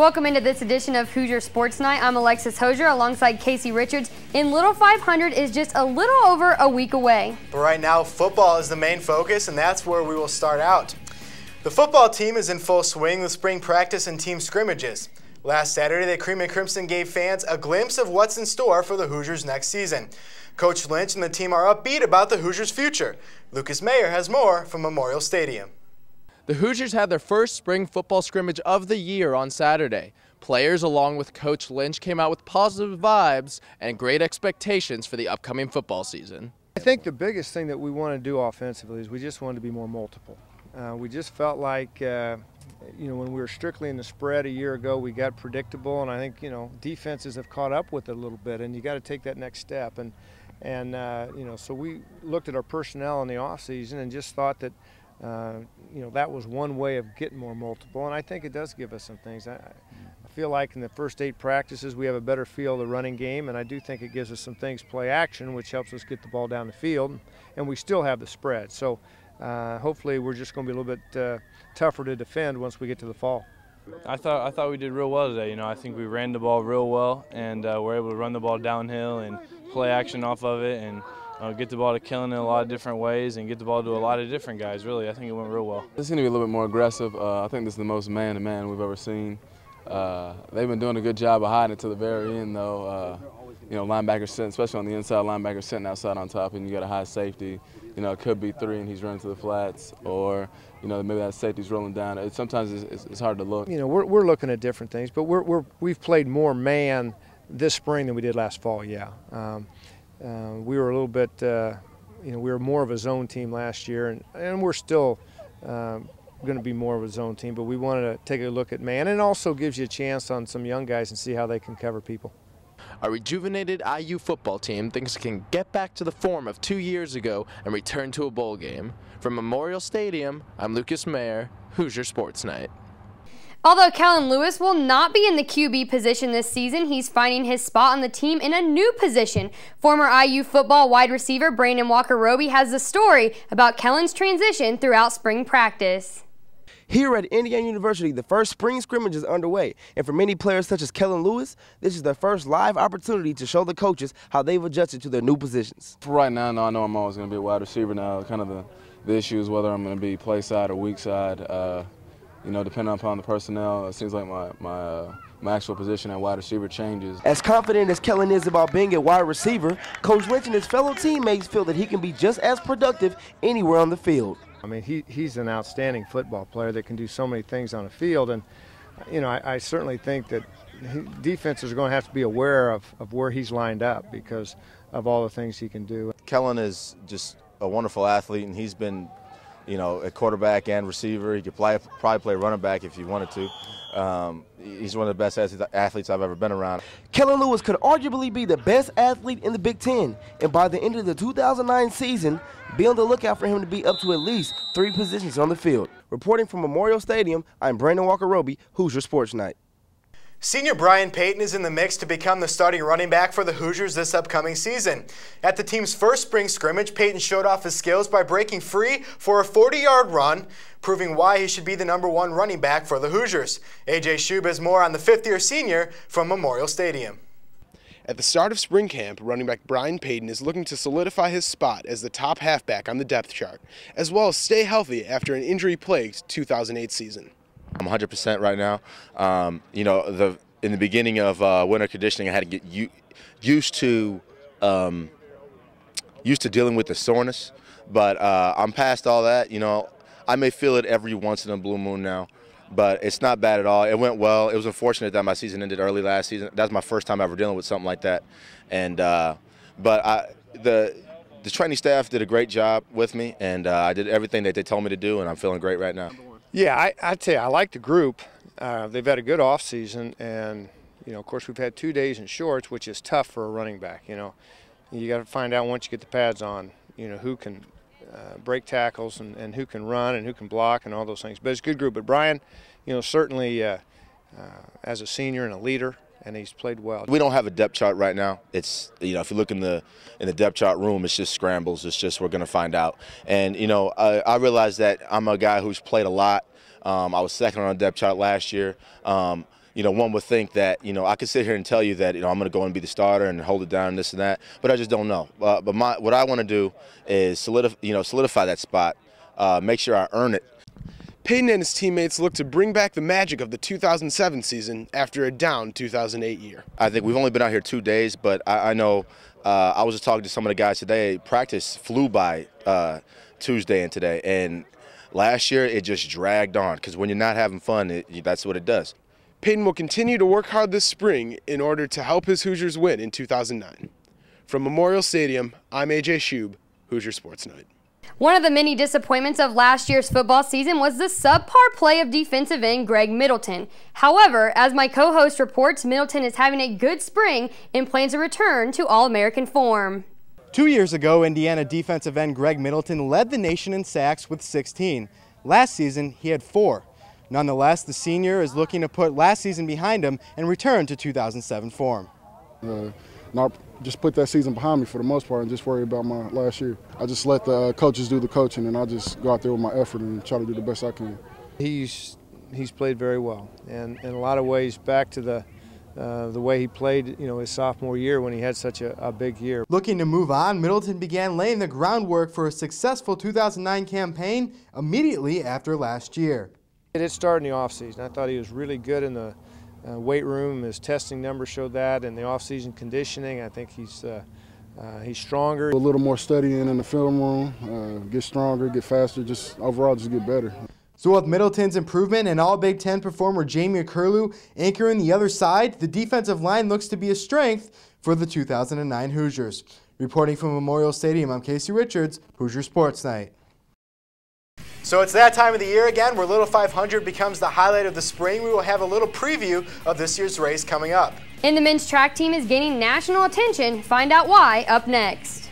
Welcome into this edition of Hoosier Sports Night. I'm Alexis Hosier alongside Casey Richards, and Little 500 is just a little over a week away. But right now, football is the main focus, and that's where we will start out. The football team is in full swing with spring practice and team scrimmages. Last Saturday, the Cream and Crimson gave fans a glimpse of what's in store for the Hoosiers next season. Coach Lynch and the team are upbeat about the Hoosiers' future. Lucas Mayer has more from Memorial Stadium. The Hoosiers had their first spring football scrimmage of the year on Saturday. Players, along with Coach Lynch, came out with positive vibes and great expectations for the upcoming football season. I think the biggest thing that we want to do offensively is we just wanted to be more multiple. We just felt like, when we were strictly in the spread a year ago, we got predictable, and I think, defenses have caught up with it a little bit, and you got to take that next step. So we looked at our personnel in the offseason and just thought that, that was one way of getting more multiple, and I think it does give us some things. I feel like in the first 8 practices we have a better feel of the running game, and I do think it gives us some things play action, which helps us get the ball down the field, and we still have the spread. So hopefully we're just going to be a little bit tougher to defend once we get to the fall. I thought we did real well today. I think we ran the ball real well, and we're able to run the ball downhill and play action off of it, and get the ball to Killen in a lot of different ways and get the ball to a lot of different guys. Really, I think it went real well. This is going to be a little bit more aggressive. I think this is the most man-to-man we've ever seen. They've been doing a good job of hiding it to the very end, though. Linebackers sitting, especially on the inside, linebackers sitting outside on top, and you got a high safety. It could be 3 and he's running to the flats, or maybe that safety's rolling down. Sometimes it's hard to look. We're looking at different things, but we've played more man this spring than we did last fall. Yeah, we were a little bit. We were more of a zone team last year, and we're still going to be more of a zone team. But we wanted to take a look at man, and it also gives you a chance on some young guys and see how they can cover people. A rejuvenated IU football team thinks it can get back to the form of 2 years ago and return to a bowl game. From Memorial Stadium, I'm Lucas Mayer, Hoosier Sports Night. Although Kellen Lewis will not be in the QB position this season, he's finding his spot on the team in a new position. Former IU football wide receiver Brandon Walker-Roby has the story about Kellen's transition throughout spring practice. Here at Indiana University, the first spring scrimmage is underway, and for many players such as Kellen Lewis, this is their first live opportunity to show the coaches how they've adjusted to their new positions. For right now, I know I'm always going to be a wide receiver now. Kind of the issue is whether I'm going to be play side or weak side. Depending upon the personnel, it seems like my actual position at wide receiver changes. As confident as Kellen is about being a wide receiver, Coach Lynch and his fellow teammates feel that he can be just as productive anywhere on the field. I mean, he's an outstanding football player that can do so many things on the field, and I certainly think that defenses are going to have to be aware of where he's lined up because of all the things he can do. Kellen is just a wonderful athlete, and he's been, a quarterback and receiver. He could probably play running back if he wanted to. He's one of the best athletes I've ever been around. Kellen Lewis could arguably be the best athlete in the Big Ten, and by the end of the 2009 season, be on the lookout for him to be up to at least 3 positions on the field. Reporting from Memorial Stadium, I'm Brandon Walker-Roby, Hoosier Sports Night. Senior Brian Payton is in the mix to become the starting running back for the Hoosiers this upcoming season. At the team's first spring scrimmage, Payton showed off his skills by breaking free for a 40-yard run, proving why he should be the #1 running back for the Hoosiers. A.J. Schub has more on the 5th-year senior from Memorial Stadium. At the start of spring camp, running back Brian Payton is looking to solidify his spot as the top halfback on the depth chart, as well as stay healthy after an injury-plagued 2008 season. I'm 100% right now. In the beginning of winter conditioning, I had to get used to dealing with the soreness, but I'm past all that. I may feel it every once in a blue moon now, but it's not bad at all. It went well. It was unfortunate that my season ended early last season. That was my first time ever dealing with something like that, and the training staff did a great job with me, and I did everything that they told me to do, and I'm feeling great right now. Yeah, I'd say I like the group. They've had a good off season, and of course we've had 2 days in shorts, which is tough for a running back. You got to find out once you get the pads on, who can break tackles and who can run and who can block and all those things. But it's a good group. But Brian, certainly as a senior and a leader, and he's played well. We don't have a depth chart right now. It's if you look in the depth chart room, it's just scrambles. It's just we're going to find out. And I realize that I'm a guy who's played a lot. I was second on the depth chart last year. one would think that, I could sit here and tell you that, I'm going to go and be the starter and hold it down and this and that, but I just don't know. But what I want to do is solidify that spot, make sure I earn it. Peyton and his teammates look to bring back the magic of the 2007 season after a down 2008 year. I think we've only been out here 2 days, but I know I was just talking to some of the guys today. Practice flew by Tuesday and today, and last year it just dragged on because when you're not having fun, that's what it does. Peyton will continue to work hard this spring in order to help his Hoosiers win in 2009. From Memorial Stadium, I'm AJ Schub, Hoosier Sports Night. One of the many disappointments of last year's football season was the subpar play of defensive end Greg Middleton. However, as my co-host reports, Middleton is having a good spring and plans a return to All-American form. 2 years ago, Indiana defensive end Greg Middleton led the nation in sacks with 16. Last season, he had 4. Nonetheless, the senior is looking to put last season behind him and return to 2007 form. Not just put that season behind me for the most part and just worry about my last year. I just let the coaches do the coaching, and I just go out there with my effort and try to do the best I can. He's played very well, and in a lot of ways back to the way he played, his sophomore year when he had such a big year. Looking to move on, Middleton began laying the groundwork for a successful 2009 campaign immediately after last year. It started in the offseason. I thought he was really good in the weight room. His testing numbers showed that, and the off-season conditioning, I think he's stronger. A little more studying in the film room, get stronger, get faster, just overall just get better. So with Middleton's improvement and all Big Ten performer Jamie Curlew anchoring the other side, the defensive line looks to be a strength for the 2009 Hoosiers. Reporting from Memorial Stadium, I'm Casey Richards, Hoosier Sports Night. So it's that time of the year again where Little 500 becomes the highlight of the spring. We will have a little preview of this year's race coming up. And the men's track team is gaining national attention. Find out why up next.